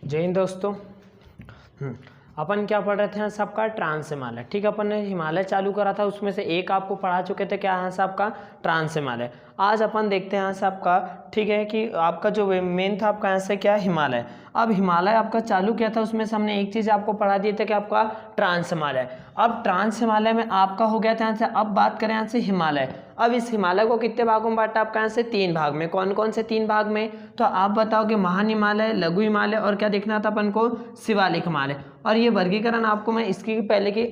जय हिंद दोस्तों। अपन क्या पढ़ रहे थे यहाँ से आपका ट्रांस हिमालय। ठीक है, अपन ने हिमालय चालू करा था, उसमें से एक आपको पढ़ा चुके थे क्या यहाँ से आपका ट्रांस हिमालय। आज अपन देखते हैं यहाँ से आपका, ठीक है, कि आपका जो मेन था आपका यहाँ से क्या हिमालय। अब हिमालय आपका चालू किया था, उसमें से हमने एक चीज़ आपको पढ़ा दी थी कि आपका ट्रांस हिमालय। अब ट्रांस हिमालय में आपका हो गया था यहाँ से। अब बात करें यहाँ से हिमालय। अब इस हिमालय को कितने भागों में बांटा आपका यहाँ से? 3 भाग में। कौन कौन से 3 भाग में? तो आप बताओगे महान हिमालय, लघु हिमालय और क्या देखना था अपन को? शिवालिक हिमालय। और ये वर्गीकरण आपको मैं इसकी पहले की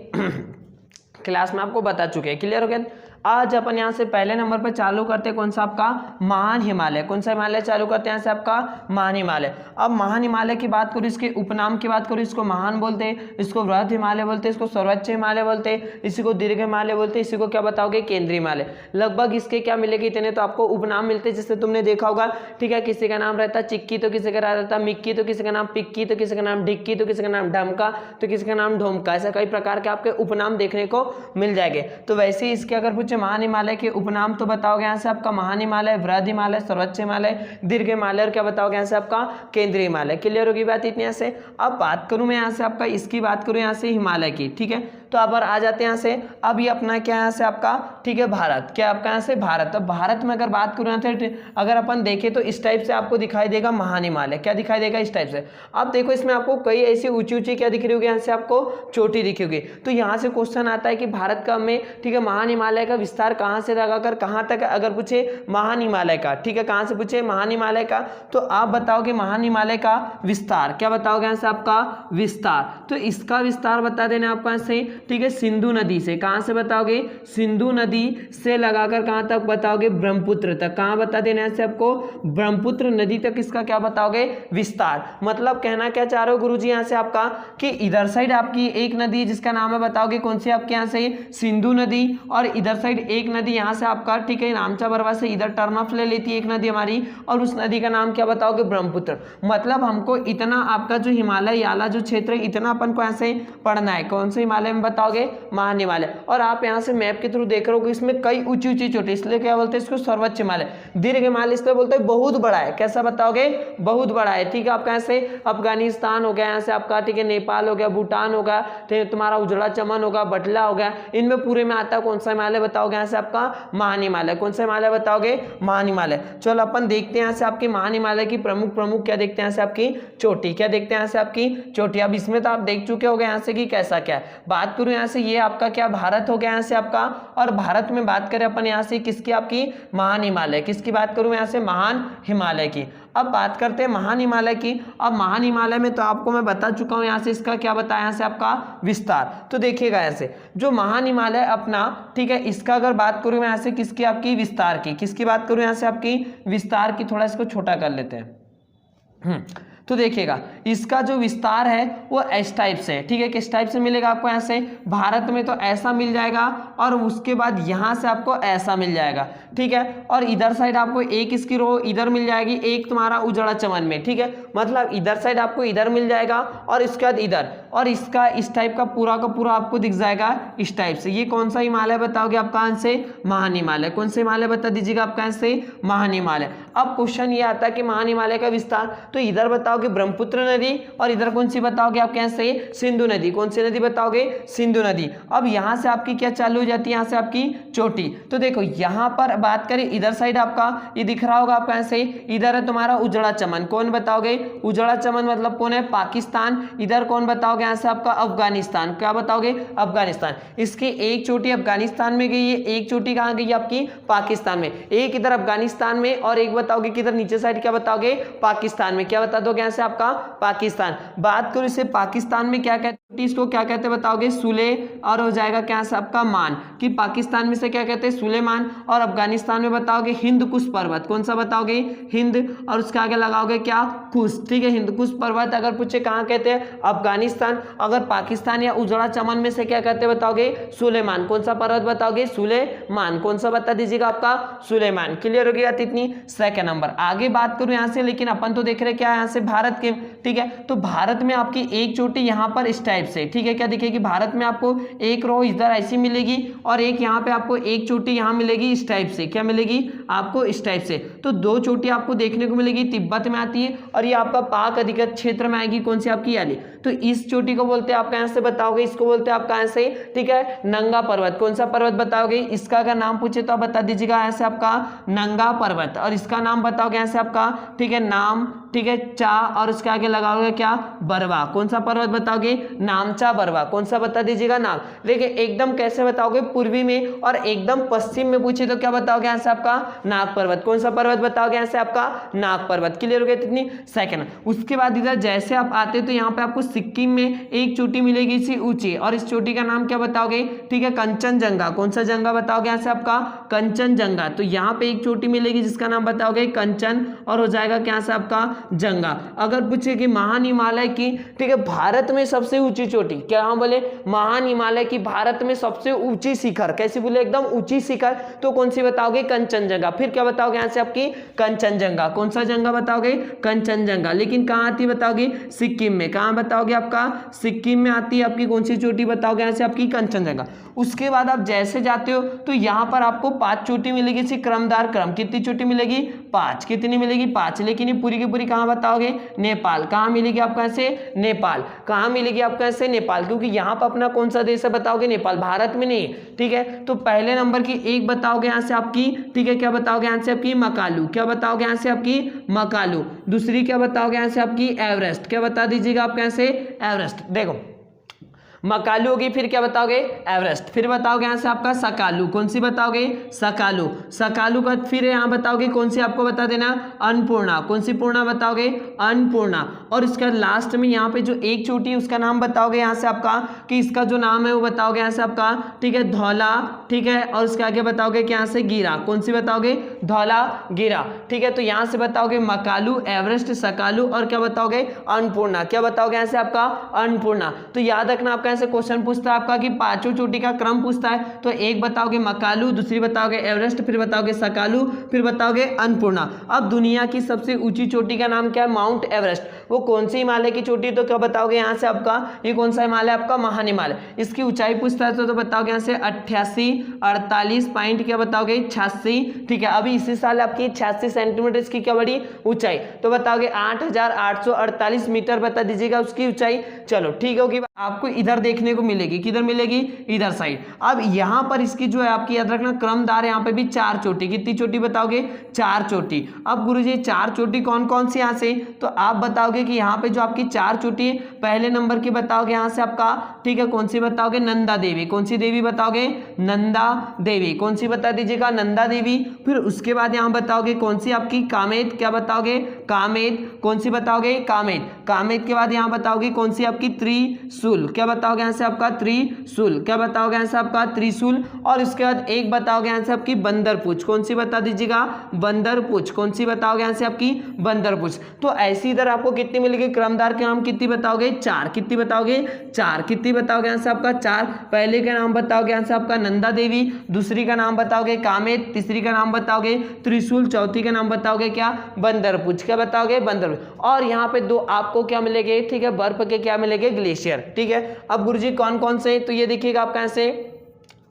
क्लास में आपको बता चुके हैं। क्लियर हो गया? आज अपन यहाँ से पहले नंबर पर चालू करते हैं कौन सा आपका? महान हिमालय। कौन सा हिमालय चालू करते हैं यहाँ से? आपका महान हिमालय। अब महान हिमालय की बात करूँ, इसके उपनाम की बात करूँ, इसको महान बोलते हैं, इसको वृहद हिमालय बोलते हैं, इसको सर्वोच्च हिमालय बोलते हैं, इसी को दीर्घ हिमालय बोलते हैं, इसी को क्या बताओगे? केंद्रीय हिमालय। लगभग इसके क्या मिलेगी? इतने तो आपको उपनाम मिलते हैं, जिससे तुमने देखा होगा। ठीक है, किसी का नाम रहता है चिक्की, तो किसी का रहता है मिक्की, तो किसी का नाम पिक्की, तो किसी का नाम ढिक्की, तो किसी का नाम ढमका, तो किसी का नाम ढोमका। ऐसा कई प्रकार के आपके उपनाम देखने को मिल जाएंगे। तो वैसे ही इसके अगर पूछे महान हिमालय के उपनाम, तो बताओगे यहाँ से आपका महान हिमालय, वृहद हिमालय, सर्वोच्च हिमालय, दीर्घ हिमालय और क्या बताओगे यहाँ से? आपका केंद्रीय हिमालय। क्लियर होगी बात इतनी यहाँ से? अब बात करूँ मैं यहाँ से आपका, इसकी बात करूँ यहाँ से हिमालय की। ठीक है, तो अब आ जाते हैं यहाँ से। अब ये अपना क्या यहाँ से आपका, ठीक है, भारत। क्या आपका यहाँ से? भारत। अब भारत में अगर बात करूँ यहाँ से, अगर अपन देखें तो इस टाइप से आपको दिखाई देगा महान हिमालय। क्या दिखाई देगा? इस टाइप से। अब देखो इसमें आपको कई ऐसी ऊंची ऊंची क्या दिख रही होगी यहाँ से? आपको चोटी दिखी होगी। तो यहाँ से क्वेश्चन आता है कि भारत का में, ठीक है, महान हिमालय का विस्तार कहाँ से लगाकर कहाँ तक अगर पूछे महान हिमालय का, ठीक है, कहाँ से पूछे महान हिमालय का, तो आप बताओगे महान हिमालय का विस्तार। क्या बताओगे यहाँ से? आपका विस्तार। तो इसका विस्तार बता देना आपका यहाँ से, ठीक है, सिंधु नदी से। कहां से बताओगे? सिंधु नदी से लगाकर कहां तक बताओगे? ब्रह्मपुत्र तक। कहां बता देना है आपको? ब्रह्मपुत्र नदी तक इसका क्या बताओगे? विस्तार। मतलब कहना क्या चाह रहे हो गुरुजी यहाँ से आपका, कि इधर साइड आपकी एक नदी जिसका नाम है, बताओगे कौन सी आपके यहाँ से? सिंधु नदी। और इधर साइड एक नदी यहाँ से आपका, ठीक है, नामचा बरवा से इधर टर्न ऑफ ले लेती है एक नदी हमारी, और उस नदी का नाम क्या बताओगे? ब्रह्मपुत्र। मतलब हमको इतना आपका जो हिमालय वाला जो क्षेत्र है, इतना अपन को यहाँ से पढ़ना है। कौन से हिमालय में बताओगे? महान हिमालय। और आप यहाँ से मैप के थ्रू देख रहे हो कि इसमें कई ऊंची ऊंची चोटी, इसलिए क्या बोलते हैं इसको? सर्वोच्च हिमालय। दीर्घ हिमालय इसलिए बोलते हैं बहुत बड़ा है। कैसा बताओगे? बहुत बड़ा है। ठीक है, आपका यहाँ से अफगानिस्तान हो गया, यहाँ से आपका, ठीक है, नेपाल हो गया, भूटान होगा, तुम्हारा उजड़ा चमन होगा, बटला हो गया, इनमें पूरे में आता है कौन सा हिमालय बताओगे? यहाँ से आपका महान हिमालय। कौन सा हिमालय बताओगे? महान हिमालय। चलो अपन देखते हैं यहाँ से आपके महान हिमालय की प्रमुख प्रमुख क्या देखते हैं यहाँ से? आपकी चोटी। क्या देखते हैं यहाँ से? आपकी चोटी। अब इसमें तो आप देख चुके होंगे यहाँ से कि कैसा क्या है। बात करूं यहाँ से, ये आपका क्या भारत हो गया यहाँ से आपका। और भारत में बात करें अपन यहाँ से किसकी? आपकी महान हिमालय। किसकी बात करूं यहाँ से? महान हिमालय की। अब बात करते हैं महान हिमालय की। अब महान हिमालय में तो आपको मैं बता चुका हूं यहाँ से इसका क्या बताया यहाँ से आपका विस्तार। तो देखिएगा यहाँ से जो महान हिमालय अपना, ठीक है, इसका अगर बात करूं मैं यहाँ से किसकी? आपकी विस्तार की। किसकी बात करूं यहाँ से? आपकी विस्तार की। थोड़ा इसको छोटा कर लेते हैं। तो देखिएगा इसका जो विस्तार है वो इस टाइप से है। ठीक है, किस टाइप से मिलेगा आपको? यहाँ से भारत में तो ऐसा मिल जाएगा, और उसके बाद यहाँ से आपको ऐसा मिल जाएगा। ठीक है, और इधर साइड आपको एक इसकी रो इधर मिल जाएगी, एक तुम्हारा उजड़ा चमन में। ठीक है, मतलब इधर साइड आपको इधर मिल जाएगा, और इसके बाद इधर, और इसका इस टाइप का पूरा आपको दिख जाएगा इस टाइप से। ये कौन सा हिमालय बताओगे आपका? यहाँ से महान हिमालय। कौन से हिमालय बता दीजिएगा आपका? यहाँ से महान हिमालय। अब क्वेश्चन ये आता है कि महान हिमालय का विस्तार, तो इधर बताओगे ब्रह्मपुत्र नदी, और इधर कौन सी बताओगे आप? यहाँ से सिंधु नदी। कौन सी नदी बताओगे? सिंधु नदी। अब यहाँ से आपकी क्या चालू हो जाती है? यहाँ से आपकी चोटी। तो देखो यहाँ पर बात करें, इधर साइड आपका ये दिख रहा होगा आपका, यहाँ से इधर है तुम्हारा उजड़ा चमन। कौन बताओगे? उजड़ा चमन मतलब कौन है? पाकिस्तान। इधर कौन बताओगे? यहाँ से आपका अफगानिस्तान। क्या बताओगे? अफगानिस्तान। इसकी एक चोटी अफगानिस्तान में गई है, एक चोटी कहाँ गई? आपकी पाकिस्तान में। एक इधर अफगानिस्तान में, और एक बताओगे किधर नीचे साइड? क्या बताओगे? पाकिस्तान में। क्या बता दोगे यहाँ से? आपका पाकिस्तान। बात करो इसे पाकिस्तान में क्या कहते हैं? इसको क्या कहते हैं बताओगे? सुले। और हो जाएगा क्या से आपका? मान। कि पाकिस्तान में से क्या कहते हैं? सुलेमान। और अफगानिस्तान में बताओगे हिंद कुश पर्वत। कौन सा बताओगे? हिंद। और उसके आगे लगाओगे क्या? कुश। ठीक है, हिंद कुश पर्वत अगर पूछे कहाँ कहते हैं? अफगानिस्तान। अगर पाकिस्तान या उजड़ा चमन में से क्या कहते हैं बताओगे? सुलेमान। कौन सा पर्वत बताओगे? सुलेमान। कौन सा बता दीजिएगा आपका? सुलेमान। क्लियर हो गया इतनी? Second number. आगे बात करूं यहाँ से, लेकिन अपन तो देख रहे क्या यहाँ से भारत के, ठीक है। तो भारत में आपकी एक चोटी यहाँ पर इस टाइप से, ठीक है, क्या दिखेगी, भारत में आपको एक रो इधर ऐसी मिलेगी और एक यहाँ पे आपको एक चोटी यहाँ मिलेगी इस टाइप से, क्या मिलेगी आपको इस टाइप से। तो दो चोटी आपको देखने को मिलेगी, तिब्बत में आती है और ये आपका पाक अधिकृत क्षेत्र में आएगी, कौन सी आपकी याली। तो इस चोटी को बोलते हैं, आप कहाँ से बताओगे, इसको बोलते हैं आप कहाँ से, ठीक है, नंगा पर्वत। कौन सा पर्वत बताओगे, इसका अगर नाम पूछे तो आप बता दीजिएगा ऐसे आपका नंगा पर्वत, और इसका नाम बताओगे ऐसे आपका, ठीक है, नाम, ठीक है, चा, और उसके आगे लगाओगे क्या, बरवा। कौन सा पर्वत बताओगे, नामचा बरवा। कौन सा बता दीजिएगा, नाम। लेकिन एकदम कैसे बताओगे, पूर्वी में, और एकदम पश्चिम में पूछे तो क्या बताओगे ऐसे आपका, नाग पर्वत। कौन सा पर्वत बताओगे ऐसे आपका, नाग पर्वत। क्लियर हो गया इतनी सेकंड। उसके बाद इधर जैसे आप आते तो यहाँ पे आपको सिक्किम में एक चोटी मिलेगी इसी ऊंची, और इस चोटी का नाम क्या बताओगे, ठीक है, कंचनजंगा। कौन सा जंगा बताओगे ऐसे आपका, कंचनजंगा। तो यहाँ पे एक चोटी मिलेगी जिसका नाम बताओगे कंचन, और हो जाएगा क्या से आपका जंगा। अगर पूछे कि महान हिमालय की, ठीक है, भारत में सबसे ऊंची चोटी, क्या हम बोले, महान हिमालय की भारत में सबसे ऊंची शिखर, कैसी बोले, एकदम ऊंची शिखर, तो कौन सी बताओगे, कंचनजंगा। फिर क्या बताओगे यहाँ से आपकी, कंचनजंगा। कौन सा जंगा बताओगे, कंचनजंगा। लेकिन कहाँ आती बताओगे, सिक्किम में। कहाँ बताओगे आपका, सिक्किम में आती है आपकी कौन सी चोटी बताओगे यहाँ से आपकी, कंचनजंगा। उसके बाद आप जैसे जाते हो तो यहाँ पर आपको 5 चोटी मिलेगी, इसी क्रमदार क्रम। कितनी चोटी मिलेगी, 5। कितनी मिलेगी, 5। लेकिन ये पूरी की पूरी कहाँ बताओगे, नेपाल। कहाँ मिलेगी आपको ऐसे, नेपाल। कहाँ मिलेगी आपको ऐसे, नेपाल, क्योंकि यहाँ पर अपना कौन सा देश है बताओगे, नेपाल, भारत में नहीं, ठीक है। तो पहले नंबर की एक बताओगे यहाँ से आपकी, ठीक है, क्या बताओगे यहाँ से आपकी, मकालू। क्या बताओगे यहाँ से आपकी, मकालू। दूसरी क्या बताओगे यहाँ से आपकी, एवरेस्ट। क्या बता दीजिएगा आप कैसे, एवरेस्ट। देखो मकालू होगी, फिर क्या बताओगे, एवरेस्ट। फिर बताओगे यहाँ से आपका सकालू। कौन सी बताओगे, सकालू। सकालू का फिर यहाँ बताओगे कौन सी, आपको बता देना, अन्नपूर्णा। कौन सी पूर्णा बताओगे, अन्नपूर्णा। और इसका लास्ट में यहाँ पे जो एक चोटी है उसका नाम बताओगे यहाँ से आपका, कि इसका जो नाम है वो बताओगे यहाँ से आपका, ठीक है, धौला, ठीक है। और उसके आगे बताओगे कि यहाँ से गिरा। कौन सी बताओगे, धौला गिरा, ठीक है। तो यहाँ से बताओगे मकालू, एवरेस्ट, सकालू, और क्या बताओगे, अन्नपूर्णा। क्या बताओगे यहाँ से आपका, अन्नपूर्णा। तो याद रखना आपका ऐसे क्वेश्चन पूछता है आपका कि पांचों चोटी का क्रम पूछता है, तो एक बताओगे मकालू, दूसरी बताओगे एवरेस्ट, फिर बताओगे सकालू, फिर बताओगे अन्नपूर्णा। अब दुनिया की सबसे ऊंची चोटी का नाम क्या है, माउंट एवरेस्ट। वो कौन सी हिमालय की चोटी, तो क्या बताओगे यहाँ से आपका, ये कौन सा हिमालय आपका, महान हिमालय। इसकी ऊंचाई पूछता है तो बताओगे यहाँ से 88, 48 पॉइंट, क्या बताओगे 86, ठीक है। अभी इसी साल आपकी 86 सेंटीमीटर इसकी क्या बड़ी ऊंचाई, तो बताओगे 8848 मीटर, बता दीजिएगा उसकी ऊंचाई। चलो ठीक होगी, आपको इधर देखने को मिलेगी, किधर मिलेगी, इधर साइड। अब यहाँ पर इसकी जो है आपकी याद रखना क्रमदार, यहाँ पे भी 4 चोटी। कितनी चोटी बताओगे, 4 चोटी। अब गुरुजी 4 चोटी कौन कौन सी यहाँ से, तो आप बताओगे कि यहाँ पे जो आपकी 4 चोटी है, पहले नंबर की बताओगे यहाँ से आपका, ठीक है, कौन सी बताओगे, नंदा देवी। कौन सी देवी बताओगे, नंदा देवी। कौन सी बता दीजिएगा, नंदा देवी। फिर उसके बाद यहाँ बताओगे कौन सी आपकी, कामेत। क्या बताओगे, कामेत। कौन सी बताओगे, कामेत। कामेत के बाद यहाँ बताओगे कौन सी आपकी, त्रिशूल। क्या बताओगे यहाँ से आपका, त्रिशूल। क्या बताओगे यहाँ से आपका, त्रिशूल। और इसके बाद एक बताओगे यहाँ से आपकी, बंदरपूछ। कौन सी बता दीजिएगा, बंदरपूछ। कौन सी बताओगे यहाँ से आपकी, बंदरपूछ। तो ऐसी इधर आपको कितनी मिलेगी, क्रमदार के नाम कितनी बताओगे, 4। कितनी बताओगे, 4। कितनी बताओगे यहाँ से आपका, 4। पहले का नाम बताओगे यहाँ से आपका, नंदा देवी। दूसरी का नाम बताओगे कामेत। तीसरी का नाम बताओगे त्रिशूल। चौथी का नाम बताओगे क्या, बंदरपूछ। क्या बताओगे, बंदरपूछ। और यहाँ पे 2 आपको क्या मिलेंगे, ठीक है, बर्फ के क्या मिलेंगे, ग्लेशियर, ठीक है। अब गुरुजी कौन कौन से, तो ये देखिएगा आप कैसे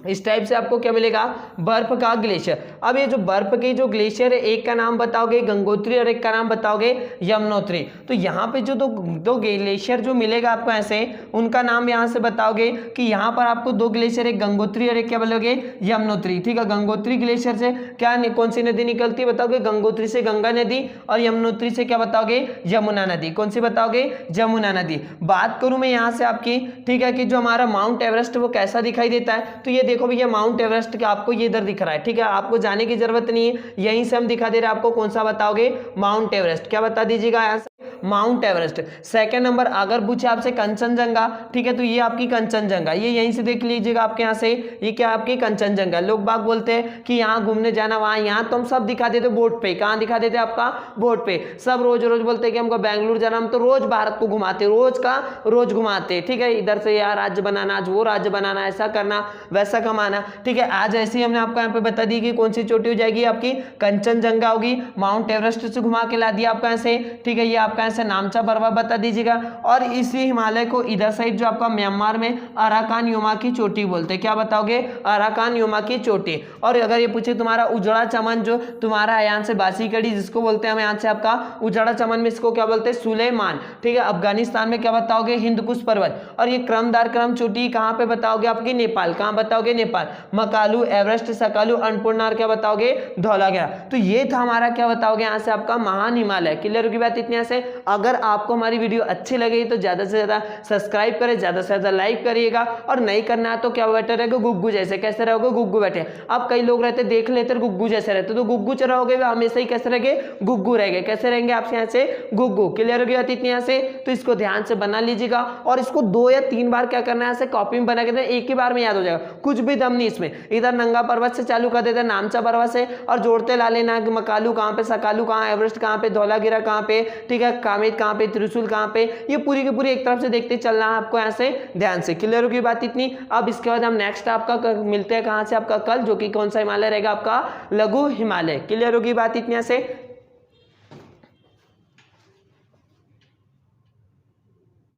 इस टाइप से आपको क्या मिलेगा, बर्फ का ग्लेशियर। अब ये जो बर्फ की जो ग्लेशियर है, एक का नाम बताओगे गंगोत्री और एक का नाम बताओगे यमुनोत्री। तो यहाँ पे जो दो ग्लेशियर जो मिलेगा आपको ऐसे, उनका नाम यहाँ से बताओगे कि यहाँ पर आपको 2 ग्लेशियर, एक गंगोत्री और एक क्या बोलोगे, यमुनोत्री, ठीक है। गंगोत्री ग्लेशियर से क्या कौन सी नदी निकलती है बताओगे, गंगोत्री से गंगा नदी, और यमुनोत्री से क्या बताओगे, यमुना नदी। कौन सी बताओगे, यमुना नदी। बात करूं मैं यहाँ से आपकी, ठीक है, कि जो हमारा माउंट एवरेस्ट वो कैसा दिखाई देता है, तो ये देखो भैया माउंट एवरेस्ट का आपको ये इधर दिख रहा है, ठीक है, आपको जाने की जरूरत नहीं है, यहीं से हम दिखा दे रहे हैं आपको। कौन सा बताओगे, माउंट एवरेस्ट। क्या बता दीजिएगा यहाँ से, माउंट एवरेस्ट। सेकंड नंबर अगर पूछे आपसे कंचनजंगा, ठीक है, तो ये आपकी कंचनजंगा, ये यहीं से देख लीजिएगा आपके यहाँ से, ये क्या आपकी कंचनजंगा। लोग बाग बोलते हैं कि यहाँ घूमने जाना, वहाँ यहाँ, तो हम सब दिखा देते बोट पे। कहाँ दिखा देते आपका, बोट पे। सब रोज रोज बोलते हैं कि हमको बेंगलुरु जाना, हम तो रोज भारत को घुमाते, रोज का रोज घुमाते, ठीक है। इधर से यार राज्य बनाना, आज वो राज्य बनाना, ऐसा करना वैसा कमाना, ठीक है। आज ऐसे ही हमने आपको यहाँ पे बता दी कि कौन सी चोटी हो जाएगी आपकी, कंचनजंगा होगी। माउंट एवरेस्ट से घुमा के ला दिया आपका ऐसे, ठीक है। ये आपका ऐसे नामचा पर्वत बता दीजिएगा। और इसी हिमालय को इधर साइड जो आपका म्यांमार में अराकान योमा की चोटी बोलते हैं, क्या बताओगे, अराकान योमा की चोटी। और अगर ये पूछे तुम्हारा उजड़ा चमन जो तुम्हारा यहाँ से बासीकड़ी जिसको बोलते हैं हम यहाँ से आपका उजड़ा चमन में इसको क्या बोलते हैं, सुलेमान, ठीक है। अफगानिस्तान में क्या बताओगे, हिंदकुश पर्वत। और ये क्रमदार क्रम चोटी कहाँ पे बताओगे, आपकी नेपाल, कहाँ बताओगे, नेपाल, मकालू, एवरेस्ट, सकालू, अन्नपूर्णा, और क्या बताओगे, धौलागिरी। तो ये था हमारा क्या बताओगे यहाँ से आपका महान हिमालय। क्लियर होगी बात इतने से। अगर आपको हमारी वीडियो अच्छी लगी तो ज्यादा से ज्यादा सब्सक्राइब करें, ज्यादा से ज्यादा लाइक करिएगा, और नहीं करना है तो क्या बैठे रहेगा, गुग्गू जैसे। कैसे रहोगे, गुग्गू बैठे। अब कई लोग रहते देख लेते गुग्गू जैसे रहते, तो गुग्गू रहोगे हमेशा ही कैसे रहेंगे, गुग्गू रहेंगे। कैसे रहेंगे आप यहाँ से, गुग्गू। क्लियर होगी बात इतनी यहाँ से। तो इसको ध्यान से बना लीजिएगा, और इसको 2 या 3 बार क्या करना है, ऐसे कॉपी में बना के एक ही बार में याद हो जाएगा, कुछ भी दम नहीं इसमें। इधर नंगा पर्वत से चालू कर देते, नामचा पर्वत से, और जोड़ते ला लेना कि मकालू कहाँ पे, सकालू कहाँ, एवरेस्ट कहाँ पे, धौलागिरा कहाँ पे, ठीक है, कामेत कहाँ पे, त्रिशूल कहाँ पे। ये पूरी की पूरी एक तरफ से देखते चलना है आपको, ऐसे ध्यान से। क्लियर होगी बात इतनी। अब इसके बाद हम नेक्स्ट आपका मिलते हैं कहाँ से, आपका कल, जो कि कौन सा हिमालय रहेगा, आपका लघु हिमालय। क्लियर होगी बात इतनी से।